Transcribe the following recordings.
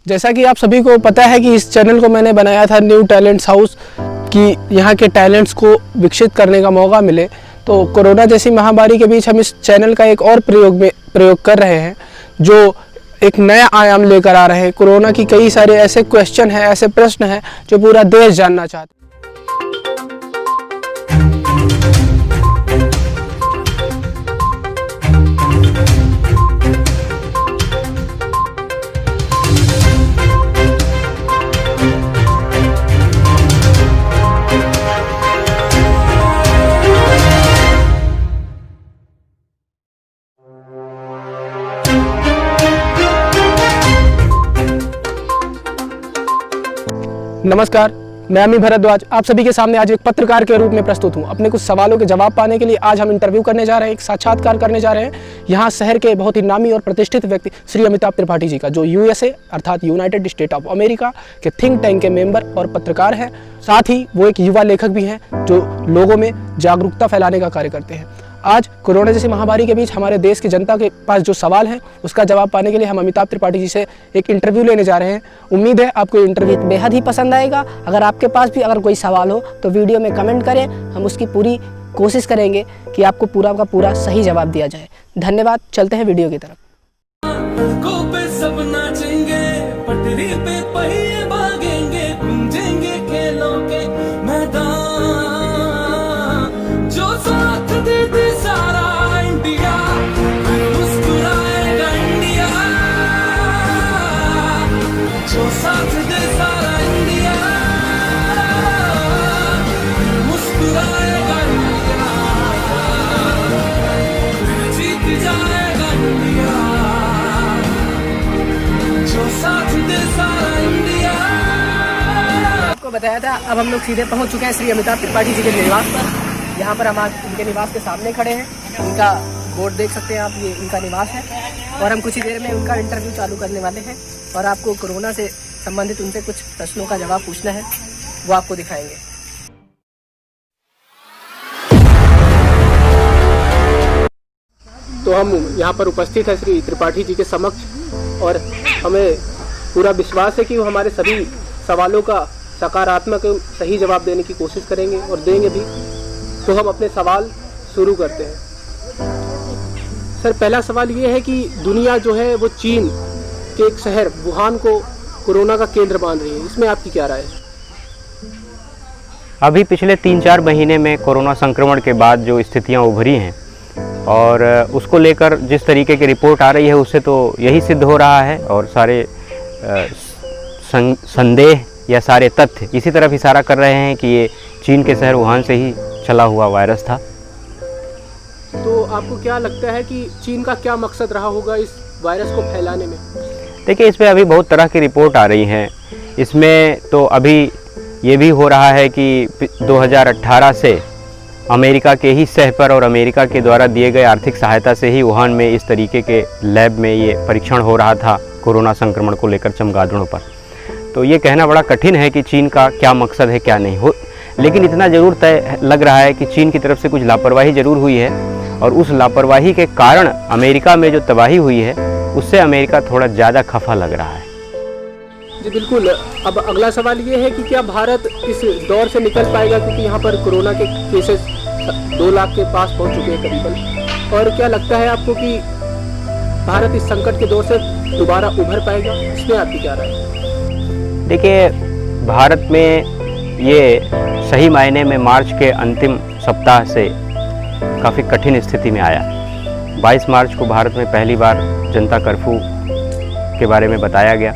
जैसा कि आप सभी को पता है कि इस चैनल को मैंने बनाया था न्यू टैलेंट्स हाउस कि यहाँ के टैलेंट्स को विकसित करने का मौका मिले। तो कोरोना जैसी महामारी के बीच हम इस चैनल का एक और प्रयोग कर रहे हैं जो एक नया आयाम लेकर आ रहे हैं। कोरोना की कई सारे ऐसे क्वेश्चन हैं, ऐसे प्रश्न हैं जो पूरा देश जानना चाहता है। नमस्कार, मैं अमी भरद्वाज आप सभी के सामने आज एक पत्रकार के रूप में प्रस्तुत हूं। अपने कुछ सवालों के जवाब पाने के लिए आज हम इंटरव्यू करने जा रहे हैं, एक साक्षात्कार करने जा रहे हैं यहां शहर के बहुत ही नामी और प्रतिष्ठित व्यक्ति श्री अमिताभ त्रिपाठी जी का, जो यूएसए अर्थात यूनाइटेड स्टेट ऑफ अमेरिका के थिंक टैंक के मेंबर और पत्रकार हैं। साथ ही वो एक युवा लेखक भी हैं जो लोगों में जागरूकता फैलाने का कार्य करते हैं। आज कोरोना जैसी महामारी के बीच हमारे देश की जनता के पास जो सवाल है उसका जवाब पाने के लिए हम अमिताभ त्रिपाठी जी से एक इंटरव्यू लेने जा रहे हैं। उम्मीद है आपको इंटरव्यू बेहद ही पसंद आएगा। अगर आपके पास भी अगर कोई सवाल हो तो वीडियो में कमेंट करें, हम उसकी पूरी कोशिश करेंगे कि आपको पूरा का पूरा सही जवाब दिया जाए। धन्यवाद, चलते हैं वीडियो की तरफ। बताया था, अब हम लोग सीधे पहुंच चुके हैं श्री अमिताभ त्रिपाठी जी के निवास पर। यहाँ पर हम आज इनके निवास के सामने खड़े हैं। इनका बोर्ड देख सकते हैं आप, ये इनका निवास है और हम कुछ ही देर में उनका इंटरव्यू चालू करने वाले हैं और आपको कोरोना से संबंधित उनसे कुछ प्रश्नों का जवाब पूछना है, वो आपको दिखाएंगे। तो हम यहाँ पर उपस्थित है श्री त्रिपाठी जी के समक्ष और हमें पूरा विश्वास है कि वो हमारे सभी सवालों का सकारात्मक सही जवाब देने की कोशिश करेंगे और देंगे भी। तो हम अपने सवाल शुरू करते हैं। सर, पहला सवाल ये है कि दुनिया जो है वो चीन के एक शहर वुहान को कोरोना का केंद्र मान रही है, इसमें आपकी क्या राय है? अभी पिछले 3-4 महीने में कोरोना संक्रमण के बाद जो स्थितियां उभरी हैं और उसको लेकर जिस तरीके की रिपोर्ट आ रही है उससे तो यही सिद्ध हो रहा है और सारे संदेह या सारे तथ्य इसी तरफ इशारा कर रहे हैं कि ये चीन के शहर वुहान से ही चला हुआ वायरस था। तो आपको क्या लगता है कि चीन का क्या मकसद रहा होगा इस वायरस को फैलाने में? देखिए, इसमें अभी बहुत तरह की रिपोर्ट आ रही हैं। इसमें तो अभी ये भी हो रहा है कि 2018 से अमेरिका के ही सह पर और अमेरिका के द्वारा दिए गए आर्थिक सहायता से ही वुहान में इस तरीके के लैब में ये परीक्षण हो रहा था कोरोना संक्रमण को लेकर चमगादड़ों पर। तो ये कहना बड़ा कठिन है कि चीन का क्या मकसद है क्या नहीं हो, लेकिन इतना ज़रूर तय लग रहा है कि चीन की तरफ से कुछ लापरवाही ज़रूर हुई है और उस लापरवाही के कारण अमेरिका में जो तबाही हुई है उससे अमेरिका थोड़ा ज़्यादा खफा लग रहा है। जी बिल्कुल। अब अगला सवाल ये है कि क्या भारत इस दौर से निकल पाएगा, क्योंकि यहाँ पर कोरोना के केसेस 2 लाख के पास पहुँच चुके हैं करीबन, और क्या लगता है आपको कि भारत इस संकट के दौर से दोबारा उभर पाएगा? इसमें आपकी क्या राय है? देखिए, भारत में ये सही मायने में मार्च के अंतिम सप्ताह से काफ़ी कठिन स्थिति में आया। 22 मार्च को भारत में पहली बार जनता कर्फ्यू के बारे में बताया गया,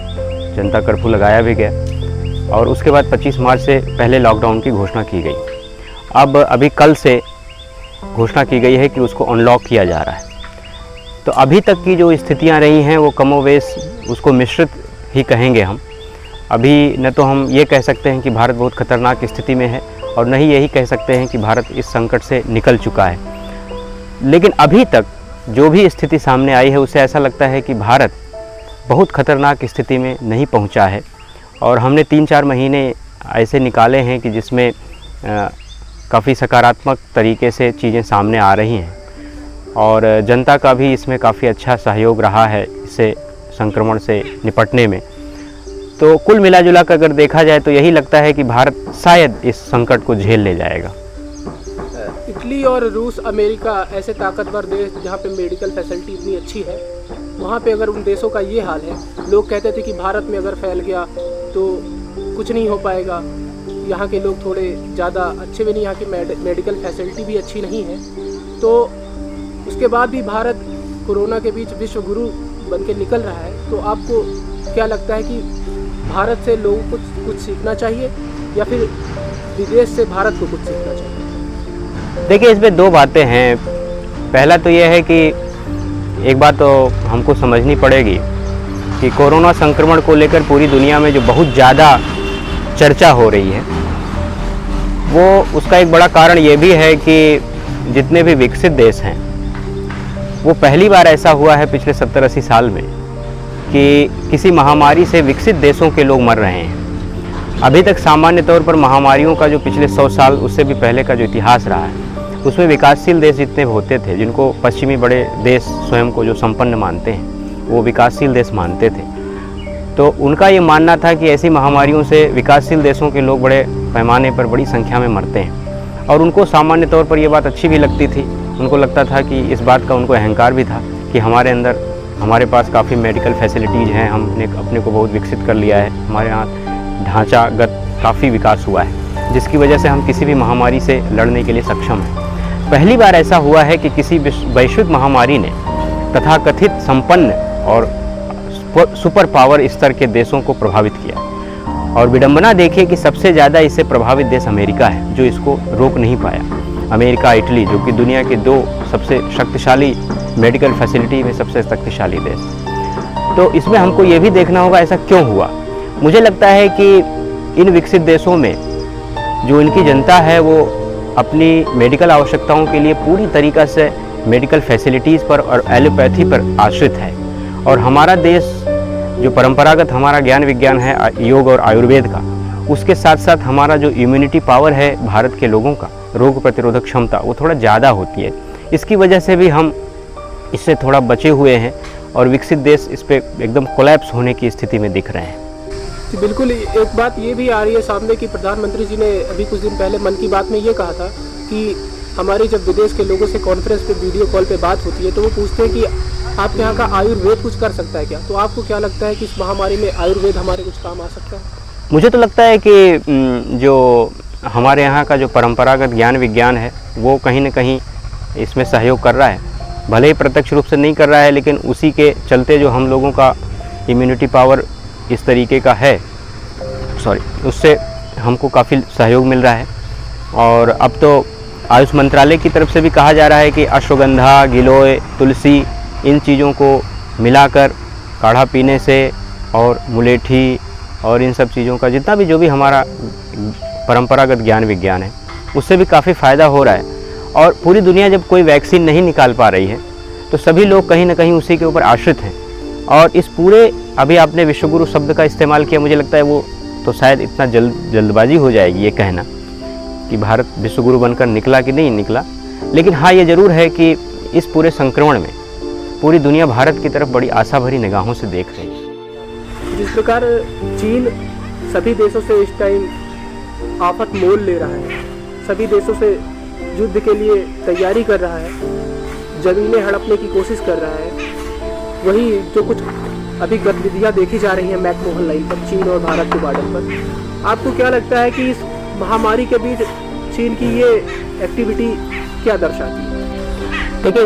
जनता कर्फ्यू लगाया भी गया और उसके बाद 25 मार्च से पहले लॉकडाउन की घोषणा की गई। अब अभी कल से घोषणा की गई है कि उसको अनलॉक किया जा रहा है। तो अभी तक की जो स्थितियां रही हैं वो कमोवेश उसको मिश्रित ही कहेंगे हम। अभी न तो हम ये कह सकते हैं कि भारत बहुत खतरनाक स्थिति में है और न ही यही कह सकते हैं कि भारत इस संकट से निकल चुका है, लेकिन अभी तक जो भी स्थिति सामने आई है उससे ऐसा लगता है कि भारत बहुत खतरनाक स्थिति में नहीं पहुंचा है। और हमने 3-4 महीने ऐसे निकाले हैं कि जिसमें काफ़ी सकारात्मक तरीके से चीज़ें सामने आ रही हैं और जनता का भी इसमें काफ़ी अच्छा सहयोग रहा है इससे संक्रमण से निपटने में। तो कुल मिला जुला कर अगर देखा जाए तो यही लगता है कि भारत शायद इस संकट को झेल ले जाएगा। इटली और रूस, अमेरिका ऐसे ताकतवर देश जहाँ पे मेडिकल फैसिलिटी इतनी अच्छी है, वहाँ पे अगर उन देशों का ये हाल है, लोग कहते थे कि भारत में अगर फैल गया तो कुछ नहीं हो पाएगा, यहाँ के लोग थोड़े ज़्यादा अच्छे भी नहीं, यहाँ की मेडिकल फैसिलिटी भी अच्छी नहीं है, तो उसके बाद भी भारत कोरोना के बीच विश्व गुरु बन के निकल रहा है। तो आपको क्या लगता है कि भारत से लोगों को कुछ सीखना चाहिए या फिर विदेश से भारत को कुछ सीखना चाहिए? देखिए, इसमें दो बातें हैं। पहला तो यह है कि एक बात तो हमको समझनी पड़ेगी कि कोरोना संक्रमण को लेकर पूरी दुनिया में जो बहुत ज़्यादा चर्चा हो रही है, वो उसका एक बड़ा कारण ये भी है कि जितने भी विकसित देश हैं, वो पहली बार ऐसा हुआ है पिछले 70-80 साल में कि किसी महामारी से विकसित देशों के लोग मर रहे हैं। अभी तक सामान्य तौर पर महामारियों का जो पिछले 100 साल उससे भी पहले का जो इतिहास रहा है, उसमें विकासशील देश जितने होते थे, जिनको पश्चिमी बड़े देश स्वयं को जो संपन्न मानते हैं, वो विकासशील देश मानते थे, तो उनका ये मानना था कि ऐसी महामारियों से विकासशील देशों के लोग बड़े पैमाने पर बड़ी संख्या में मरते हैं। और उनको सामान्य तौर पर ये बात अच्छी भी लगती थी। उनको लगता था कि इस बात का उनको अहंकार भी था कि हमारे पास काफ़ी मेडिकल फैसिलिटीज़ हैं, हमने अपने को बहुत विकसित कर लिया है, हमारे यहाँ ढांचागत काफ़ी विकास हुआ है, जिसकी वजह से हम किसी भी महामारी से लड़ने के लिए सक्षम हैं। पहली बार ऐसा हुआ है कि किसी वैश्विक महामारी ने तथाकथित संपन्न और सुपर पावर स्तर के देशों को प्रभावित किया। और विडंबना देखिए कि सबसे ज़्यादा इससे प्रभावित देश अमेरिका है, जो इसको रोक नहीं पाया। अमेरिका, इटली, जो कि दुनिया के दो सबसे शक्तिशाली मेडिकल फैसिलिटी में सबसे शक्तिशाली देश। तो इसमें हमको ये भी देखना होगा ऐसा क्यों हुआ। मुझे लगता है कि इन विकसित देशों में जो इनकी जनता है, वो अपनी मेडिकल आवश्यकताओं के लिए पूरी तरीक़ा से मेडिकल फैसिलिटीज़ पर और एलोपैथी पर आश्रित है। और हमारा देश जो परंपरागत हमारा ज्ञान विज्ञान है योग और आयुर्वेद का, उसके साथ साथ हमारा जो इम्यूनिटी पावर है भारत के लोगों का, रोग प्रतिरोधक क्षमता, वो थोड़ा ज़्यादा होती है। इसकी वजह से भी हम इससे थोड़ा बचे हुए हैं और विकसित देश इस पर एकदम कोलैप्स होने की स्थिति में दिख रहे हैं। जी बिल्कुल। एक बात ये भी आ रही है सामने कि प्रधानमंत्री जी ने अभी कुछ दिन पहले मन की बात में ये कहा था कि हमारी जब विदेश के लोगों से कॉन्फ्रेंस पे वीडियो कॉल पे बात होती है, तो वो पूछते हैं कि आपके यहाँ का आयुर्वेद कुछ कर सकता है क्या? तो आपको क्या लगता है कि इस महामारी में आयुर्वेद हमारे कुछ काम आ सकता है? मुझे तो लगता है कि जो हमारे यहाँ का जो परंपरागत ज्ञान विज्ञान है, वो कहीं न कहीं इसमें सहयोग कर रहा है। भले ही प्रत्यक्ष रूप से नहीं कर रहा है, लेकिन उसी के चलते जो हम लोगों का इम्यूनिटी पावर इस तरीके का है, उससे हमको काफ़ी सहयोग मिल रहा है। और अब तो आयुष मंत्रालय की तरफ से भी कहा जा रहा है कि अश्वगंधा, गिलोय, तुलसी, इन चीज़ों को मिलाकर काढ़ा पीने से और मुलेठी और इन सब चीज़ों का जितना भी जो भी हमारा परंपरागत ज्ञान विज्ञान है, उससे भी काफ़ी फ़ायदा हो रहा है। और पूरी दुनिया जब कोई वैक्सीन नहीं निकाल पा रही है, तो सभी लोग कहीं ना कहीं उसी के ऊपर आश्रित हैं। और इस पूरे, अभी आपने विश्वगुरु शब्द का इस्तेमाल किया, मुझे लगता है वो तो शायद इतना जल्दबाजी हो जाएगी ये कहना कि भारत विश्वगुरु बनकर निकला कि नहीं निकला। लेकिन हाँ, ये ज़रूर है कि इस पूरे संक्रमण में पूरी दुनिया भारत की तरफ बड़ी आशा भरी निगाहों से देख रही है। जिस प्रकार चीन सभी देशों से इस टाइम आफत मोल ले रहा है, सभी देशों से युद्ध के लिए तैयारी कर रहा है, ज़मीनें हड़पने की कोशिश कर रहा है, वही जो कुछ अभी गतिविधियाँ देखी जा रही हैं मैकमोहन लाइन पर, चीन और भारत के बॉर्डर पर, आपको क्या लगता है कि इस महामारी के बीच चीन की ये एक्टिविटी क्या दर्शाती है? देखिए,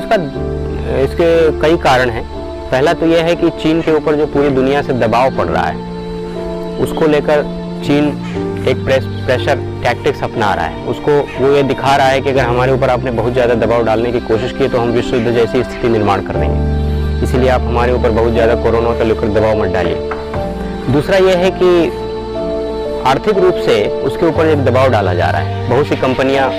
इसके कई कारण हैं। पहला तो यह है कि चीन के ऊपर जो पूरी दुनिया से दबाव पड़ रहा है, उसको लेकर चीन एक प्रेशर टैक्टिक्स अपना रहा है। उसको वो ये दिखा रहा है कि अगर हमारे ऊपर आपने बहुत ज़्यादा दबाव डालने की कोशिश की तो हम विश्व युद्ध जैसी स्थिति निर्माण कर देंगे, इसीलिए आप हमारे ऊपर बहुत ज़्यादा कोरोना का लेकर दबाव मत डालिए। दूसरा ये है कि आर्थिक रूप से उसके ऊपर एक दबाव डाला जा रहा है। बहुत सी कंपनियां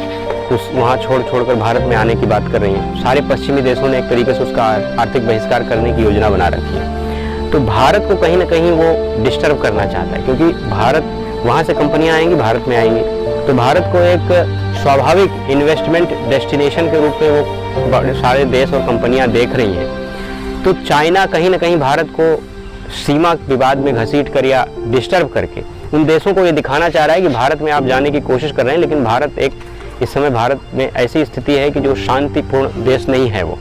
वहाँ छोड़कर भारत में आने की बात कर रही हैं। सारे पश्चिमी देशों ने एक तरीके से उसका आर्थिक बहिष्कार करने की योजना बना रखी है। तो भारत को कहीं ना कहीं वो डिस्टर्ब करना चाहता है, क्योंकि भारत, वहाँ से कंपनियां आएंगी, भारत में आएंगी, तो भारत को एक स्वाभाविक इन्वेस्टमेंट डेस्टिनेशन के रूप में वो सारे देश और कंपनियां देख रही हैं। तो चाइना कहीं ना कहीं भारत को सीमा विवाद में घसीट कर या डिस्टर्ब करके उन देशों को ये दिखाना चाह रहा है कि भारत में आप जाने की कोशिश कर रहे हैं, लेकिन भारत इस समय भारत में ऐसी स्थिति है कि जो शांतिपूर्ण देश नहीं है वो।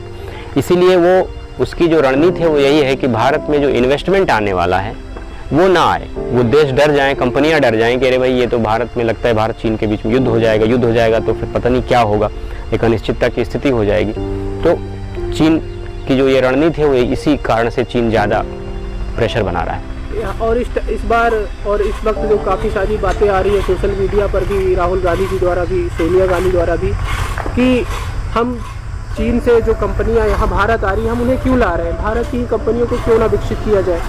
इसीलिए वो उसकी जो रणनीति है वो यही है कि भारत में जो इन्वेस्टमेंट आने वाला है वो ना आए, वो देश डर जाएं, कंपनियां डर जाएं कि अरे भाई ये तो भारत में लगता है भारत चीन के बीच में युद्ध हो जाएगा तो फिर पता नहीं क्या होगा, एक अनिश्चितता की स्थिति हो जाएगी। तो चीन की जो ये रणनीति है वो इसी कारण से चीन ज़्यादा प्रेशर बना रहा है। और इस बार और इस वक्त जो काफ़ी सारी बातें आ रही है सोशल मीडिया पर भी, राहुल गांधी जी द्वारा भी, सोनिया गांधी द्वारा भी, कि हम चीन से जो कंपनियां यहाँ भारत आ रही हैं हम उन्हें क्यों ला रहे हैं, भारत की कंपनियों को क्यों ना विकसित किया जाए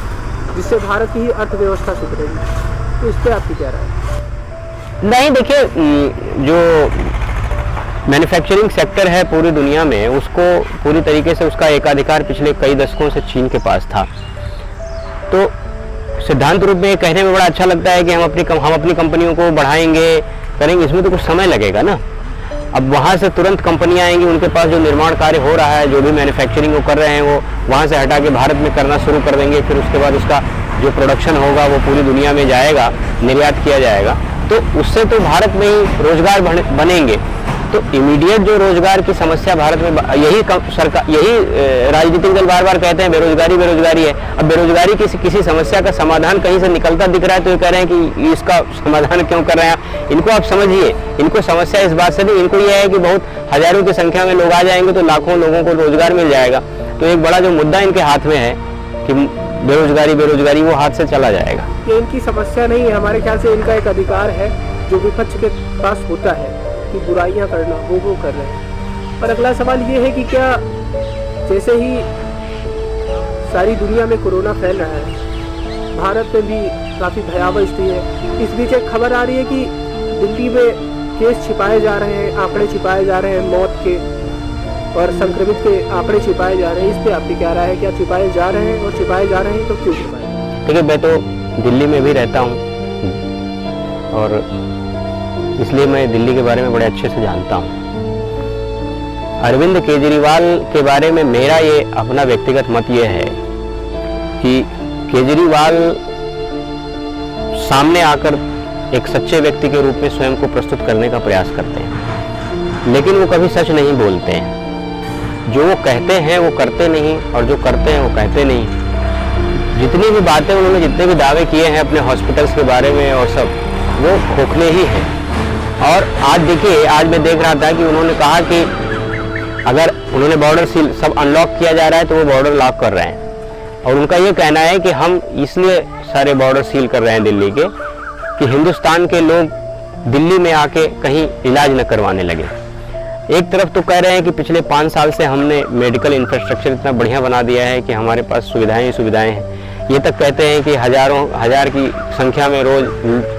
जिससे भारत की ही अर्थव्यवस्था सुधरेगी। तो इस पर आपकी क्या राय है? नहीं, देखिए, जो मैन्युफैक्चरिंग सेक्टर है पूरी दुनिया में उसको पूरी तरीके से उसका एकाधिकार पिछले कई दशकों से चीन के पास था। तो सिद्धांत रूप में कहने में बड़ा अच्छा लगता है कि हम अपनी कंपनियों को बढ़ाएंगे, करेंगे, इसमें तो कुछ समय लगेगा ना। अब वहाँ से तुरंत कंपनियाँ आएंगी, उनके पास जो निर्माण कार्य हो रहा है, जो भी मैन्युफैक्चरिंग वो कर रहे हैं, वो वहाँ से हटा के भारत में करना शुरू कर देंगे। फिर उसके बाद उसका जो प्रोडक्शन होगा वो पूरी दुनिया में जाएगा, निर्यात किया जाएगा, तो उससे तो भारत में ही रोजगार बनेंगे। तो इमीडिएट जो रोजगार की समस्या भारत में, यही राजनीतिक दल बार बार कहते हैं बेरोजगारी है। अब बेरोजगारी की किसी समस्या का समाधान कहीं से निकलता दिख रहा है तो ये कह रहे हैं कि इसका समाधान क्यों कर रहे हैं। इनको आप समझिए, इनको समस्या इस बात से नहीं, इनको ये है कि बहुत हजारों की संख्या में लोग आ जाएंगे तो लाखों लोगों को रोजगार मिल जाएगा। तो एक बड़ा जो मुद्दा इनके हाथ में है कि बेरोजगारी वो हाथ से चला जाएगा। ये इनकी समस्या नहीं है, हमारे ख्याल से इनका एक अधिकार है जो विपक्ष के पास होता है कि बुराइयां करना, वो कर रहे हैं। पर अगला सवाल ये है कि क्या जैसे ही सारी दुनिया में कोरोना फैल रहा है, भारत में भी काफ़ी भयावह स्थिति है। इस बीच एक खबर आ रही है कि दिल्ली में केस छिपाए जा रहे हैं, आंकड़े छिपाए जा रहे हैं, मौत के और संक्रमित के आंकड़े छिपाए जा रहे हैं। इस पर आपकी क्या राय है? क्या छिपाए जा रहे हैं, और छिपाए जा रहे हैं तो क्यों छिपाए? देखिए, मैं तो दिल्ली में भी रहता हूँ और इसलिए मैं दिल्ली के बारे में बड़े अच्छे से जानता हूँ। अरविंद केजरीवाल के बारे में मेरा ये अपना व्यक्तिगत मत ये है कि केजरीवाल सामने आकर एक सच्चे व्यक्ति के रूप में स्वयं को प्रस्तुत करने का प्रयास करते हैं, लेकिन वो कभी सच नहीं बोलते हैं। जो वो कहते हैं वो करते नहीं, और जो करते हैं वो कहते नहीं। जितनी भी बातें उन्होंने, जितने भी दावे किए हैं अपने हॉस्पिटल्स के बारे में और सब, वो खोखले ही हैं। और आज देखिए, आज मैं देख रहा था कि उन्होंने कहा कि अगर उन्होंने बॉर्डर सील सब अनलॉक किया जा रहा है तो वो बॉर्डर लॉक कर रहे हैं। और उनका ये कहना है कि हम इसलिए सारे बॉर्डर सील कर रहे हैं दिल्ली के कि हिंदुस्तान के लोग दिल्ली में आके कहीं इलाज न करवाने लगे। एक तरफ तो कह रहे हैं कि पिछले 5 साल से हमने मेडिकल इंफ्रास्ट्रक्चर इतना बढ़िया बना दिया है कि हमारे पास सुविधाएं ही सुविधाएं हैं। ये तक कहते हैं कि हजार की संख्या में रोज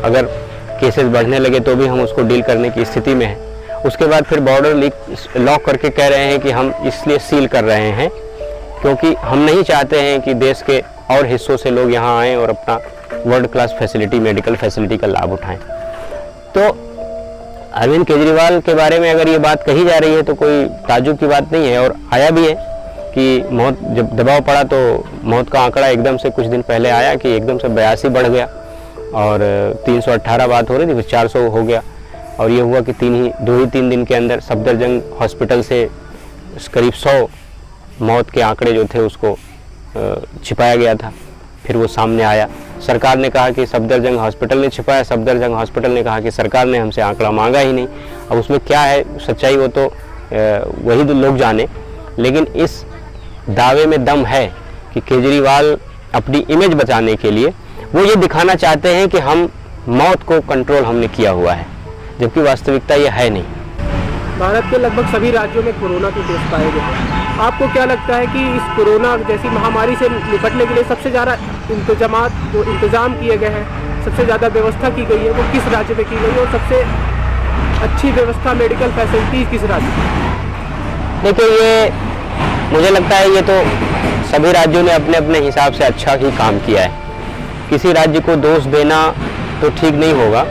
अगर केसेस बढ़ने लगे तो भी हम उसको डील करने की स्थिति में हैं। उसके बाद फिर बॉर्डर लॉक करके कह रहे हैं कि हम इसलिए सील कर रहे हैं क्योंकि हम नहीं चाहते हैं कि देश के और हिस्सों से लोग यहाँ आएँ और अपना world class facility, medical facility का लाभ उठाएं। तो अरविंद केजरीवाल के बारे में अगर ये बात कही जा रही है तो कोई ताज्जुब की बात नहीं है। और आया भी है कि मौत, जब दबाव पड़ा तो मौत का आंकड़ा एकदम से कुछ दिन पहले आया कि एकदम से 82 बढ़ गया और 318 बात हो रही थी, फिर 400 हो गया। और ये हुआ कि 2-3 दिन के अंदर सफदरजंग हॉस्पिटल से करीब 100 मौत के आंकड़े जो थे उसको छिपाया गया था। फिर वो सामने आया, सरकार ने कहा कि सफदरजंग हॉस्पिटल ने छिपाया, सफदरजंग हॉस्पिटल ने कहा कि सरकार ने हमसे आंकड़ा मांगा ही नहीं। अब उसमें क्या है सच्चाई, वो तो वही तो लोग जाने। लेकिन इस दावे में दम है कि केजरीवाल अपनी इमेज बचाने के लिए वो ये दिखाना चाहते हैं कि हम मौत को कंट्रोल हमने किया हुआ है, जबकि वास्तविकता ये है नहीं। भारत के लगभग सभी राज्यों में कोरोना के केस पाए गए हैं। आपको क्या लगता है कि इस कोरोना जैसी महामारी से निपटने के लिए सबसे ज़्यादा इंतजाम किए गए हैं, सबसे ज़्यादा व्यवस्था की गई है, वो किस राज्य में की गई है? और सबसे अच्छी व्यवस्था मेडिकल फैसिलिटी किस राज्य में? देखिए, ये मुझे लगता है ये तो सभी राज्यों ने अपने अपने हिसाब से अच्छा ही काम किया है। किसी राज्य को दोष देना तो ठीक नहीं होगा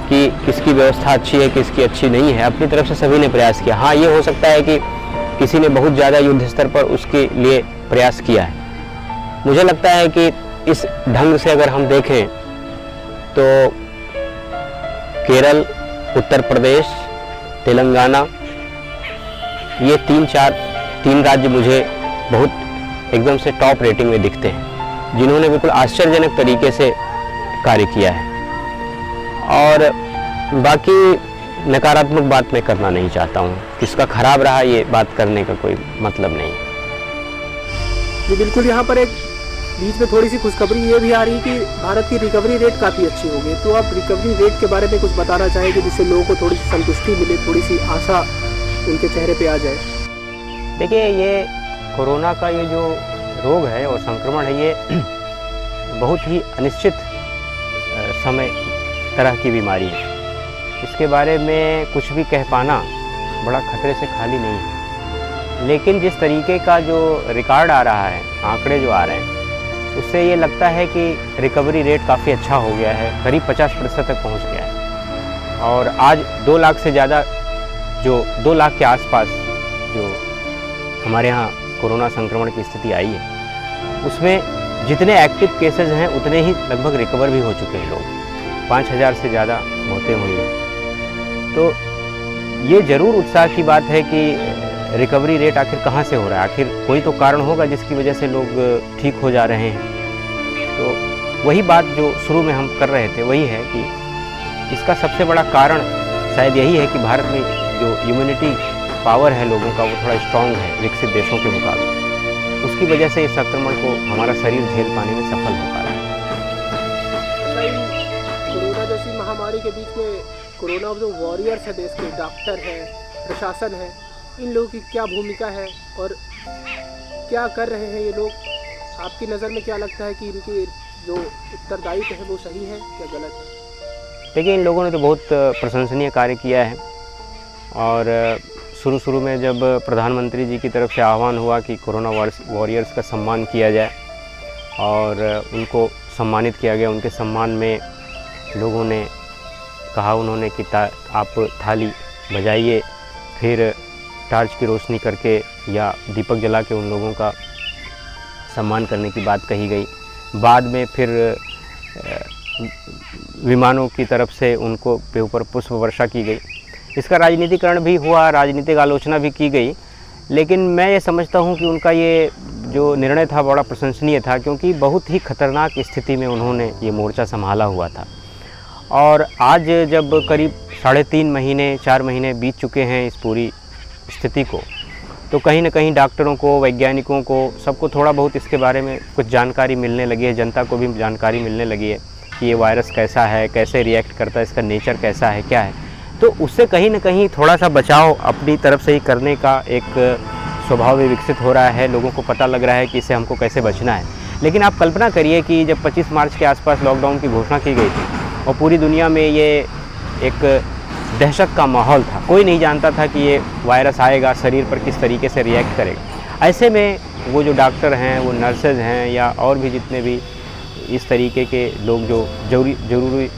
कि किसकी व्यवस्था अच्छी है, किसकी अच्छी नहीं है। अपनी तरफ से सभी ने प्रयास किया। हाँ, ये हो सकता है कि किसी ने बहुत ज़्यादा युद्ध स्तर पर उसके लिए प्रयास किया है, मुझे लगता है कि इस ढंग से अगर हम देखें तो केरल, उत्तर प्रदेश, तेलंगाना, ये तीन राज्य मुझे बहुत एकदम से टॉप रेटिंग में दिखते हैं, जिन्होंने बिल्कुल आश्चर्यजनक तरीके से कार्य किया है। और बाकी नकारात्मक बात मैं करना नहीं चाहता हूँ, किसका खराब रहा ये बात करने का कोई मतलब नहीं। जी बिल्कुल, यहाँ पर एक बीच में थोड़ी सी खुशखबरी ये भी आ रही है कि भारत की रिकवरी रेट काफ़ी अच्छी हो गई। तो आप रिकवरी रेट के बारे में कुछ बताना चाहेंगे जिससे लोगों को थोड़ी सी संतुष्टि मिले, थोड़ी सी आशा उनके चेहरे पे आ जाए? देखिए, ये कोरोना का ये जो रोग है और संक्रमण है, ये बहुत ही अनिश्चित समय तरह की बीमारी है। इसके बारे में कुछ भी कह पाना बड़ा खतरे से खाली नहीं है। लेकिन जिस तरीके का जो रिकॉर्ड आ रहा है, आंकड़े जो आ रहे हैं, उससे ये लगता है कि रिकवरी रेट काफ़ी अच्छा हो गया है, करीब 50% तक पहुंच गया है। और आज 2 लाख से ज़्यादा, जो 2 लाख के आसपास जो हमारे यहाँ कोरोना संक्रमण की स्थिति आई है, उसमें जितने एक्टिव केसेस हैं उतने ही लगभग रिकवर भी हो चुके हैं लोग। 5000 से ज़्यादा मौतें हुई हैं। तो ये ज़रूर उत्साह की बात है कि रिकवरी रेट आखिर कहाँ से हो रहा है, आखिर कोई तो कारण होगा जिसकी वजह से लोग ठीक हो जा रहे हैं। तो वही बात जो शुरू में हम कर रहे थे, वही है कि इसका सबसे बड़ा कारण शायद यही है कि भारत में जो इम्यूनिटी पावर है लोगों का, वो थोड़ा स्ट्रॉन्ग है विकसित देशों के मुकाबले। उसकी वजह से इस संक्रमण को हमारा शरीर झेल पाने में सफल हो पा रहा है। कोरोना जैसी महामारी के बीच में कोरोना जो वॉरियर्स है देश के, डॉक्टर हैं, प्रशासन है, इन लोगों की क्या भूमिका है और क्या कर रहे हैं ये लोग? आपकी नज़र में क्या लगता है कि इनके जो उत्तरदायित्व है वो सही है या गलत है? देखिए, इन लोगों ने तो बहुत प्रशंसनीय कार्य किया है। और शुरू में जब प्रधानमंत्री जी की तरफ से आह्वान हुआ कि कोरोना वॉरियर्स का सम्मान किया जाए और उनको सम्मानित किया गया, उनके सम्मान में लोगों ने कहा, उन्होंने कि आप थाली बजाइए, फिर टार्च की रोशनी करके या दीपक जला के उन लोगों का सम्मान करने की बात कही गई। बाद में फिर विमानों की तरफ से उनको पे ऊपर पुष्प वर्षा की गई। इसका राजनीतिकरण भी हुआ, राजनीतिक आलोचना भी की गई, लेकिन मैं ये समझता हूँ कि उनका ये जो निर्णय था बड़ा प्रशंसनीय था, क्योंकि बहुत ही खतरनाक स्थिति में उन्होंने ये मोर्चा संभाला हुआ था। और आज जब करीब 3.5 महीने 4 महीने बीत चुके हैं इस पूरी स्थिति को, तो कहीं ना कहीं डॉक्टरों को, वैज्ञानिकों को, सबको थोड़ा बहुत इसके बारे में कुछ जानकारी मिलने लगी है। जनता को भी जानकारी मिलने लगी है कि ये वायरस कैसा है, कैसे रिएक्ट करता है, इसका नेचर कैसा है, क्या है। तो उससे कहीं ना कहीं थोड़ा सा बचाव अपनी तरफ से ही करने का एक स्वभाव भी विकसित हो रहा है। लोगों को पता लग रहा है कि इससे हमको कैसे बचना है। लेकिन आप कल्पना करिए कि जब 25 मार्च के आसपास लॉकडाउन की घोषणा की गई थी और पूरी दुनिया में ये एक दहशत का माहौल था, कोई नहीं जानता था कि ये वायरस आएगा, शरीर पर किस तरीके से रिएक्ट करेगा। ऐसे में वो जो डॉक्टर हैं, वो नर्सेज हैं, या और भी जितने भी इस तरीके के लोग जो ज़रूरी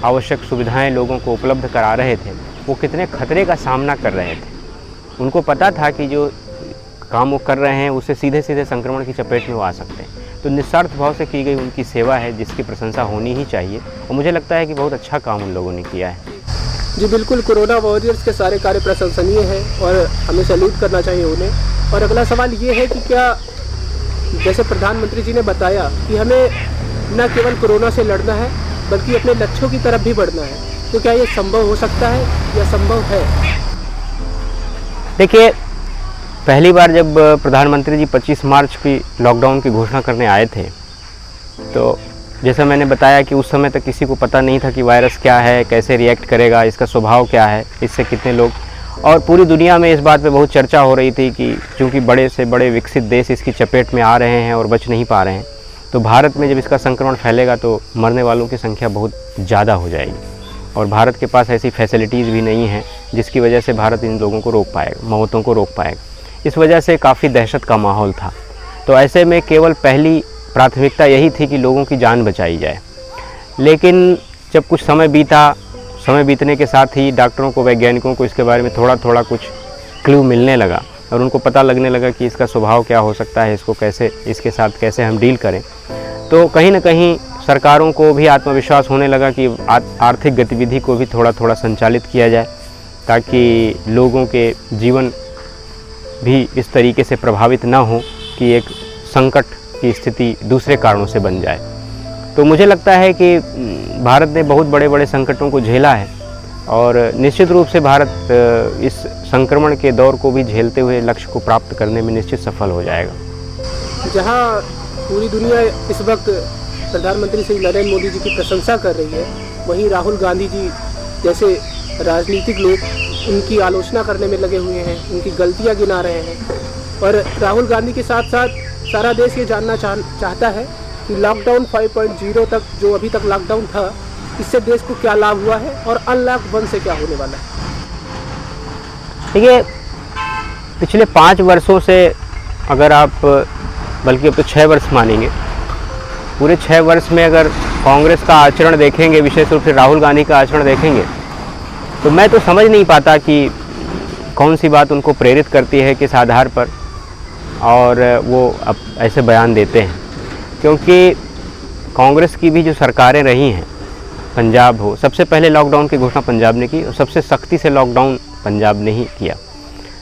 आवश्यक सुविधाएं लोगों को उपलब्ध करा रहे थे, वो कितने खतरे का सामना कर रहे थे। उनको पता था कि जो काम वो कर रहे हैं उससे सीधे सीधे संक्रमण की चपेट में वो आ सकते हैं। तो निस्वार्थ भाव से की गई उनकी सेवा है, जिसकी प्रशंसा होनी ही चाहिए, और मुझे लगता है कि बहुत अच्छा काम उन लोगों ने किया है। जी बिल्कुल, कोरोना वॉरियर्स के सारे कार्य प्रशंसनीय हैं और हमें सैल्यूट करना चाहिए उन्हें। और अगला सवाल ये है कि क्या, जैसे प्रधानमंत्री जी ने बताया कि हमें न केवल कोरोना से लड़ना है बल्कि अपने लक्ष्यों की तरफ भी बढ़ना है, तो क्या ये संभव हो सकता है या संभव है? देखिए, पहली बार जब प्रधानमंत्री जी 25 मार्च की लॉकडाउन की घोषणा करने आए थे, तो जैसा मैंने बताया कि उस समय तक किसी को पता नहीं था कि वायरस क्या है, कैसे रिएक्ट करेगा, इसका स्वभाव क्या है, इससे कितने लोग, और पूरी दुनिया में इस बात पे बहुत चर्चा हो रही थी कि चूँकि बड़े से बड़े विकसित देश इसकी चपेट में आ रहे हैं और बच नहीं पा रहे हैं, तो भारत में जब इसका संक्रमण फैलेगा तो मरने वालों की संख्या बहुत ज़्यादा हो जाएगी। और भारत के पास ऐसी फैसिलिटीज़ भी नहीं हैं जिसकी वजह से भारत इन लोगों को रोक पाएगा, मौतों को रोक पाएगा। इस वजह से काफ़ी दहशत का माहौल था। तो ऐसे में केवल पहली प्राथमिकता यही थी कि लोगों की जान बचाई जाए। लेकिन जब कुछ समय बीता, समय बीतने के साथ ही डॉक्टरों को, वैज्ञानिकों को इसके बारे में थोड़ा थोड़ा कुछ क्लू मिलने लगा, और उनको पता लगने लगा कि इसका स्वभाव क्या हो सकता है, इसको कैसे, इसके साथ कैसे हम डील करें। तो कहीं ना कहीं सरकारों को भी आत्मविश्वास होने लगा कि आर्थिक गतिविधि को भी थोड़ा थोड़ा संचालित किया जाए, ताकि लोगों के जीवन भी इस तरीके से प्रभावित ना हो कि एक संकट की स्थिति दूसरे कारणों से बन जाए। तो मुझे लगता है कि भारत ने बहुत बड़े बड़े संकटों को झेला है और निश्चित रूप से भारत इस संक्रमण के दौर को भी झेलते हुए लक्ष्य को प्राप्त करने में निश्चित सफल हो जाएगा। जहां पूरी दुनिया इस वक्त प्रधानमंत्री श्री नरेंद्र मोदी जी की प्रशंसा कर रही है, वहीं राहुल गांधी जी जैसे राजनीतिक लोग उनकी आलोचना करने में लगे हुए हैं, उनकी गलतियां गिना रहे हैं। और राहुल गांधी के साथ साथ सारा देश ये जानना चाहता है कि लॉकडाउन 5.0 तक जो अभी तक लॉकडाउन था, इससे देश को क्या लाभ हुआ है और अनलॉक 1 से क्या होने वाला है। देखिए, पिछले 5 वर्षों से अगर आप, बल्कि अब तो 6 वर्ष मानेंगे, पूरे 6 वर्ष में अगर कांग्रेस का आचरण देखेंगे, विशेष रूप से राहुल गांधी का आचरण देखेंगे, तो मैं तो समझ नहीं पाता कि कौन सी बात उनको प्रेरित करती है किस आधार पर और वो अब ऐसे बयान देते हैं। क्योंकि कांग्रेस की भी जो सरकारें रही हैं, पंजाब हो, सबसे पहले लॉकडाउन की घोषणा पंजाब ने की और सबसे सख्ती से लॉकडाउन पंजाब ने ही किया।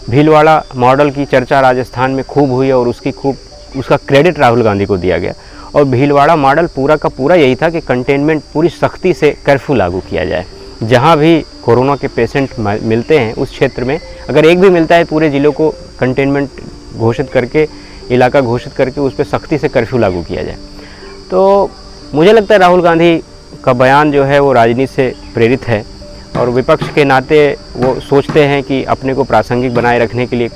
भीलवाड़ा मॉडल की चर्चा राजस्थान में खूब हुई और उसका क्रेडिट राहुल गांधी को दिया गया। और भीलवाड़ा मॉडल पूरा का पूरा यही था कि कंटेनमेंट पूरी सख्ती से कर्फ्यू लागू किया जाए। जहाँ भी कोरोना के पेशेंट मिलते हैं उस क्षेत्र में अगर एक भी मिलता है, पूरे ज़िलों को कंटेनमेंट घोषित करके, इलाका घोषित करके उस पर सख्ती से कर्फ्यू लागू किया जाए। तो मुझे लगता है राहुल गांधी का बयान जो है वो राजनीति से प्रेरित है और विपक्ष के नाते वो सोचते हैं कि अपने को प्रासंगिक बनाए रखने के लिए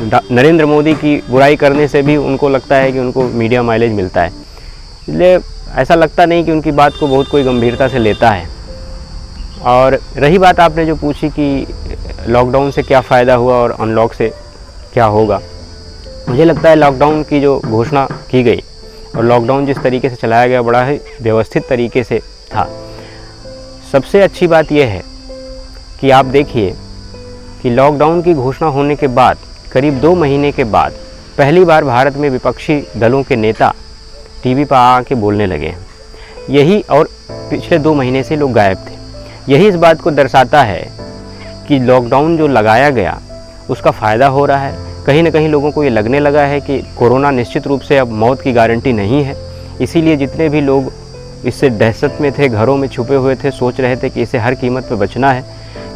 नरेंद्र मोदी की बुराई करने से भी उनको लगता है कि उनको मीडिया माइलेज मिलता है। इसलिए ऐसा लगता नहीं कि उनकी बात को बहुत कोई गंभीरता से लेता है। और रही बात आपने जो पूछी कि लॉकडाउन से क्या फ़ायदा हुआ और अनलॉक से क्या होगा, मुझे लगता है लॉकडाउन की जो घोषणा की गई और लॉकडाउन जिस तरीके से चलाया गया बड़ा ही व्यवस्थित तरीके से था। सबसे अच्छी बात यह है कि आप देखिए कि लॉकडाउन की घोषणा होने के बाद करीब 2 महीने के बाद पहली बार भारत में विपक्षी दलों के नेता टीवी पर आके बोलने लगे हैं। यही, और पिछले 2 महीने से लोग गायब थे। यही इस बात को दर्शाता है कि लॉकडाउन जो लगाया गया उसका फ़ायदा हो रहा है। कहीं ना कहीं लोगों को ये लगने लगा है कि कोरोना निश्चित रूप से अब मौत की गारंटी नहीं है। इसीलिए जितने भी लोग इससे दहशत में थे, घरों में छुपे हुए थे, सोच रहे थे कि इसे हर कीमत पर बचना है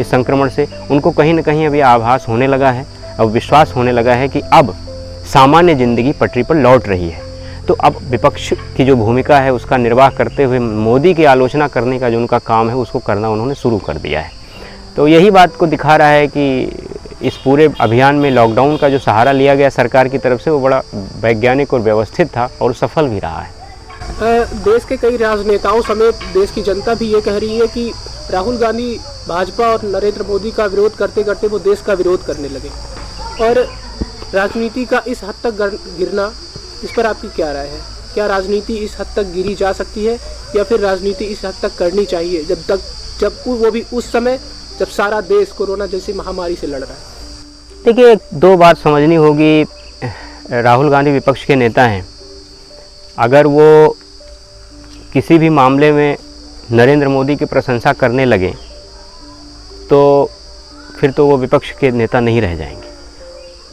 इस संक्रमण से, उनको कहीं ना कहीं अब ये आभास होने लगा है, अब विश्वास होने लगा है कि अब सामान्य ज़िंदगी पटरी पर लौट रही है। तो अब विपक्ष की जो भूमिका है उसका निर्वाह करते हुए मोदी की आलोचना करने का जो उनका काम है उसको करना उन्होंने शुरू कर दिया है। तो यही बात को दिखा रहा है कि इस पूरे अभियान में लॉकडाउन का जो सहारा लिया गया सरकार की तरफ से वो बड़ा वैज्ञानिक और व्यवस्थित था और सफल भी रहा है। देश के कई राजनेताओं समेत देश की जनता भी ये कह रही है कि राहुल गांधी भाजपा और नरेंद्र मोदी का विरोध करते करते वो देश का विरोध करने लगे और राजनीति का इस हद तक गिरना, इस पर आपकी क्या राय है? क्या राजनीति इस हद तक गिरी जा सकती है या फिर राजनीति इस हद तक करनी चाहिए जब वो भी उस समय जब सारा देश कोरोना जैसी महामारी से लड़ रहा है? देखिए, 2 बात समझनी होगी। राहुल गांधी विपक्ष के नेता हैं। अगर वो किसी भी मामले में नरेंद्र मोदी की प्रशंसा करने लगे तो फिर तो वो विपक्ष के नेता नहीं रह जाएंगे।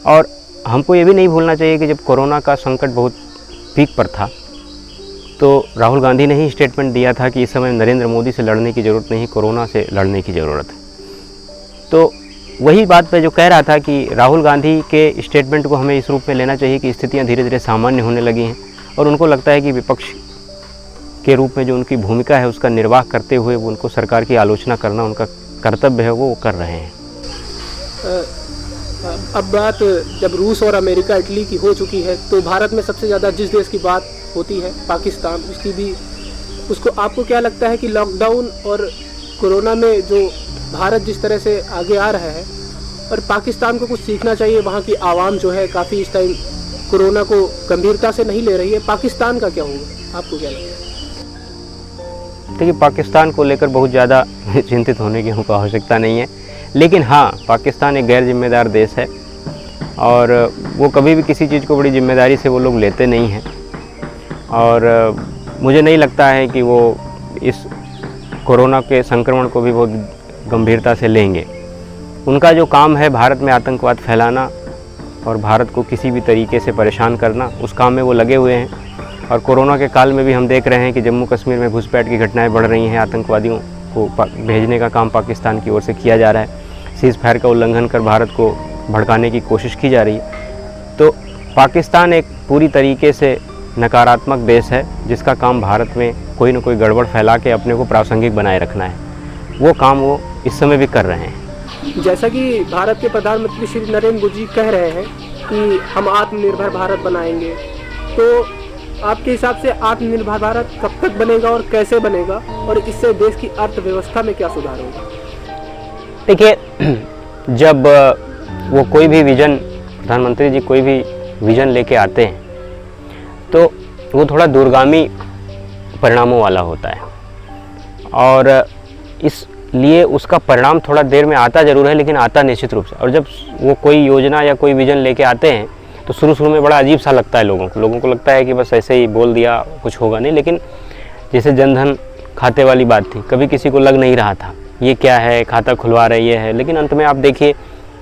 और हमको ये भी नहीं भूलना चाहिए कि जब कोरोना का संकट बहुत पीक पर था तो राहुल गांधी ने ही स्टेटमेंट दिया था कि इस समय नरेंद्र मोदी से लड़ने की ज़रूरत नहीं, कोरोना से लड़ने की ज़रूरत है। तो वही बात मैं जो कह रहा था कि राहुल गांधी के स्टेटमेंट को हमें इस रूप में लेना चाहिए कि स्थितियां धीरे धीरे सामान्य होने लगी हैं और उनको लगता है कि विपक्ष के रूप में जो उनकी भूमिका है उसका निर्वाह करते हुए वो उनको सरकार की आलोचना करना उनका कर्तव्य है, वो कर रहे हैं। अब बात जब रूस और अमेरिका, इटली की हो चुकी है तो भारत में सबसे ज़्यादा जिस देश की बात होती है पाकिस्तान, उसकी भी, उसको आपको क्या लगता है कि लॉकडाउन और कोरोना में जो भारत जिस तरह से आगे आ रहा है और पाकिस्तान को कुछ सीखना चाहिए? वहाँ की आवाम जो है काफ़ी इस टाइम कोरोना को गंभीरता से नहीं ले रही है। पाकिस्तान का क्या होगा, आपको क्या लगता है? देखिए, पाकिस्तान को लेकर बहुत ज़्यादा चिंतित होने की हमको आवश्यकता नहीं है, लेकिन हाँ, पाकिस्तान एक गैर जिम्मेदार देश है और वो कभी भी किसी चीज़ को बड़ी जिम्मेदारी से वो लोग लेते नहीं हैं। और मुझे नहीं लगता है कि वो इस कोरोना के संक्रमण को भी बहुत गंभीरता से लेंगे। उनका जो काम है भारत में आतंकवाद फैलाना और भारत को किसी भी तरीके से परेशान करना, उस काम में वो लगे हुए हैं। और कोरोना के काल में भी हम देख रहे हैं कि जम्मू कश्मीर में घुसपैठ की घटनाएं बढ़ रही हैं। आतंकवादियों को भेजने का काम पाकिस्तान की ओर से किया जा रहा है। सीज़ फायर का उल्लंघन कर भारत को भड़काने की कोशिश की जा रही है। तो पाकिस्तान एक पूरी तरीके से नकारात्मक देश है जिसका काम भारत में कोई न कोई गड़बड़ फैला के अपने को प्रासंगिक बनाए रखना है। वो काम वो इस समय भी कर रहे हैं। जैसा कि भारत के प्रधानमंत्री श्री नरेंद्र मोदी जी कह रहे हैं कि हम आत्मनिर्भर भारत बनाएंगे, तो आपके हिसाब से आत्मनिर्भर भारत कब तक बनेगा और कैसे बनेगा, और इससे देश की अर्थव्यवस्था में क्या सुधार होगा? देखिए, जब वो कोई भी विजन, प्रधानमंत्री जी कोई भी विजन लेके आते हैं तो वो थोड़ा दूरगामी परिणामों वाला होता है, और इसलिए उसका परिणाम थोड़ा देर में आता ज़रूर है, लेकिन आता निश्चित रूप से। और जब वो कोई योजना या कोई विज़न लेके आते हैं तो शुरू में बड़ा अजीब सा लगता है लोगों को लगता है कि बस ऐसे ही बोल दिया, कुछ होगा नहीं। लेकिन जैसे जनधन खाते वाली बात थी, कभी किसी को लग नहीं रहा था ये क्या है, खाता खुलवा रहे ये है, लेकिन अंत में आप देखिए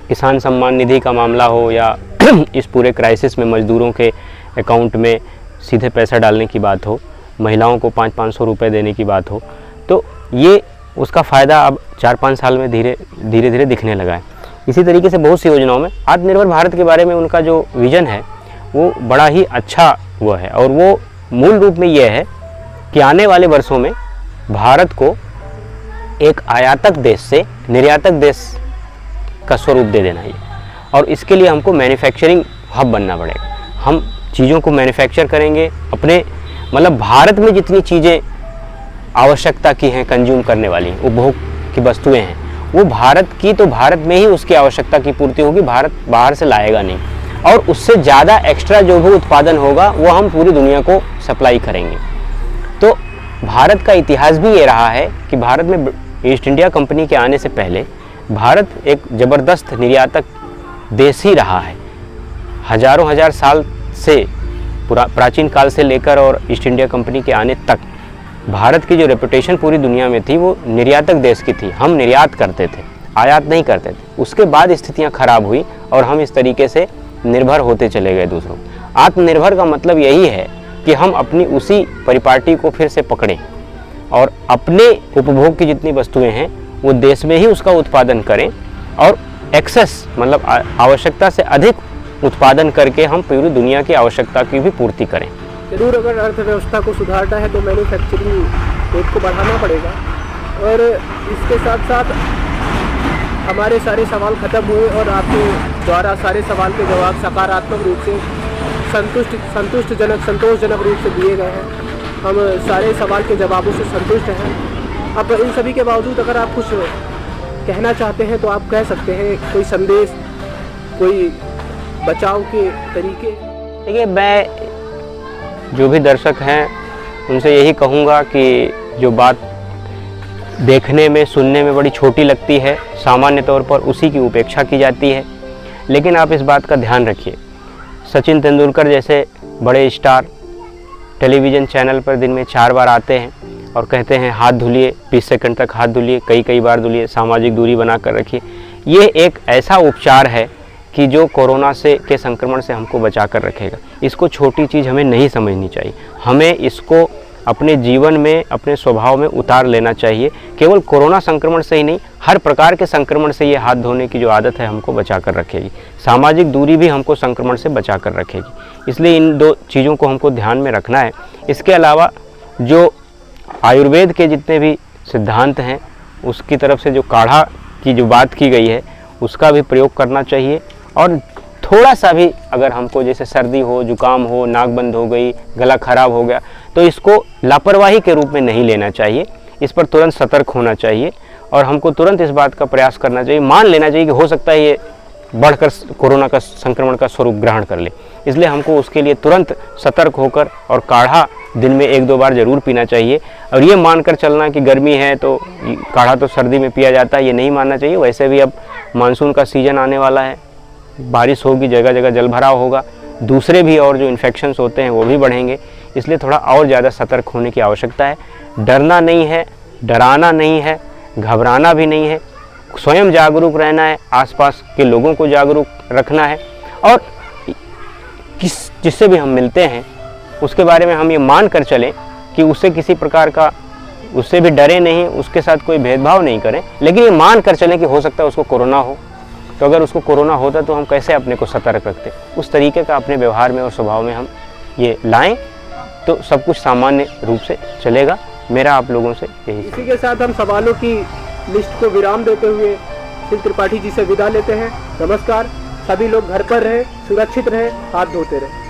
किसान सम्मान निधि का मामला हो या इस पूरे क्राइसिस में मजदूरों के अकाउंट में सीधे पैसा डालने की बात हो, महिलाओं को 500-500 रुपये देने की बात हो, तो ये उसका फ़ायदा अब 4-5 साल में धीरे धीरे दिखने लगा है। इसी तरीके से बहुत सी योजनाओं में आत्मनिर्भर भारत के बारे में उनका जो विज़न है वो बड़ा ही अच्छा वो है, और वो मूल रूप में ये है कि आने वाले वर्षों में भारत को एक आयातक देश से निर्यातक देश का स्वरूप दे देना है, और इसके लिए हमको मैन्युफैक्चरिंग हब बनना पड़ेगा। हम चीज़ों को मैन्युफैक्चर करेंगे अपने, मतलब भारत में जितनी चीज़ें आवश्यकता की हैं, कंज्यूम करने वाली उपभोग की वस्तुएं हैं, वो भारत की, तो भारत में ही उसकी आवश्यकता की पूर्ति होगी, भारत बाहर से लाएगा नहीं। और उससे ज़्यादा एक्स्ट्रा जो भी उत्पादन होगा वो हम पूरी दुनिया को सप्लाई करेंगे। तो भारत का इतिहास भी ये रहा है कि भारत में ईस्ट इंडिया कंपनी के आने से पहले भारत एक ज़बरदस्त निर्यातक देश ही रहा है। हजारों हजार साल से प्राचीन काल से लेकर और ईस्ट इंडिया कंपनी के आने तक भारत की जो रेपुटेशन पूरी दुनिया में थी वो निर्यातक देश की थी। हम निर्यात करते थे, आयात नहीं करते थे। उसके बाद स्थितियां खराब हुई और हम इस तरीके से निर्भर होते चले गए दूसरों। आत्मनिर्भर का मतलब यही है कि हम अपनी उसी परिपाटी को फिर से पकड़ें और अपने उपभोग की जितनी वस्तुएं हैं वो देश में ही उसका उत्पादन करें, और एक्सेस मतलब आवश्यकता से अधिक उत्पादन करके हम पूरी दुनिया की आवश्यकता की भी पूर्ति करें। जरूर, अगर अर्थव्यवस्था को सुधारना है तो मैन्युफैक्चरिंग रेट को बढ़ाना पड़ेगा। और इसके साथ साथ हमारे सारे सवाल खत्म हुए और आपके द्वारा सारे सवाल के जवाब सकारात्मक रूप से संतोषजनक रूप से दिए गए हैं। हम सारे सवाल के जवाबों से संतुष्ट हैं। अब इन सभी के बावजूद अगर आप कुछ कहना चाहते हैं तो आप कह सकते हैं, कोई संदेश, कोई बचाव के तरीके। देखिए, मैं जो भी दर्शक हैं उनसे यही कहूँगा कि जो बात देखने में सुनने में बड़ी छोटी लगती है, सामान्य तौर पर उसी की उपेक्षा की जाती है। लेकिन आप इस बात का ध्यान रखिए, सचिन तेंदुलकर जैसे बड़े स्टार टेलीविज़न चैनल पर दिन में 4 बार आते हैं और कहते हैं हाथ धुलिए, 20 सेकंड तक हाथ धुलिए, कई बार धुलिए, सामाजिक दूरी बना कर रखिए। ये एक ऐसा उपचार है कि जो कोरोना के संक्रमण से हमको बचा कर रखेगा। इसको छोटी चीज़ हमें नहीं समझनी चाहिए, हमें इसको अपने जीवन में, अपने स्वभाव में उतार लेना चाहिए। केवल कोरोना संक्रमण से ही नहीं, हर प्रकार के संक्रमण से ये हाथ धोने की जो आदत है हमको बचा कर रखेगी। सामाजिक दूरी भी हमको संक्रमण से बचा कर रखेगी। इसलिए इन 2 चीज़ों को हमको ध्यान में रखना है। इसके अलावा जो आयुर्वेद के जितने भी सिद्धांत हैं उसकी तरफ से जो काढ़ा की जो बात की गई है उसका भी प्रयोग करना चाहिए। और थोड़ा सा भी अगर हमको जैसे सर्दी हो, जुकाम हो, नाक बंद हो गई, गला खराब हो गया, तो इसको लापरवाही के रूप में नहीं लेना चाहिए। इस पर तुरंत सतर्क होना चाहिए और हमको तुरंत इस बात का प्रयास करना चाहिए, मान लेना चाहिए कि हो सकता है ये बढ़कर कोरोना का संक्रमण का स्वरूप ग्रहण कर ले। इसलिए हमको उसके लिए तुरंत सतर्क होकर और काढ़ा दिन में 1-2 बार ज़रूर पीना चाहिए। और ये मानकर चलना कि गर्मी है तो काढ़ा तो सर्दी में पिया जाता है, ये नहीं मानना चाहिए। वैसे भी अब मानसून का सीज़न आने वाला है, बारिश होगी, जगह जगह जल भराव होगा, दूसरे भी और जो इन्फेक्शंस होते हैं वो भी बढ़ेंगे। इसलिए थोड़ा और ज़्यादा सतर्क होने की आवश्यकता है। डरना नहीं है, डराना नहीं है, घबराना भी नहीं है, स्वयं जागरूक रहना है, आसपास के लोगों को जागरूक रखना है और जिससे भी हम मिलते हैं उसके बारे में हम ये मान कर चलें कि उससे किसी प्रकार का, उससे भी डरे नहीं, उसके साथ कोई भेदभाव नहीं करें, लेकिन ये मान कर चलें कि हो सकता है उसको कोरोना हो। तो अगर उसको कोरोना होता तो हम कैसे अपने को सतर्क रखते, उस तरीके का अपने व्यवहार में और स्वभाव में हम ये लाएं तो सब कुछ सामान्य रूप से चलेगा। मेरा आप लोगों से यही। इसी के साथ हम सवालों की लिस्ट को विराम देते हुए श्री त्रिपाठी जी से विदा लेते हैं। नमस्कार। सभी लोग घर पर रहें, सुरक्षित रहें, हाथ धोते रहें।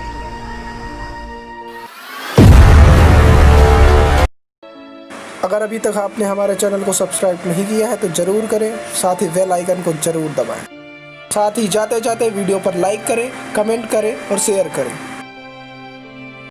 अगर अभी तक आपने हमारे चैनल को सब्सक्राइब नहीं किया है तो जरूर करें, साथ ही बेल आइकन को जरूर दबाएं। साथ ही जाते जाते वीडियो पर लाइक करें, कमेंट करें और शेयर करें।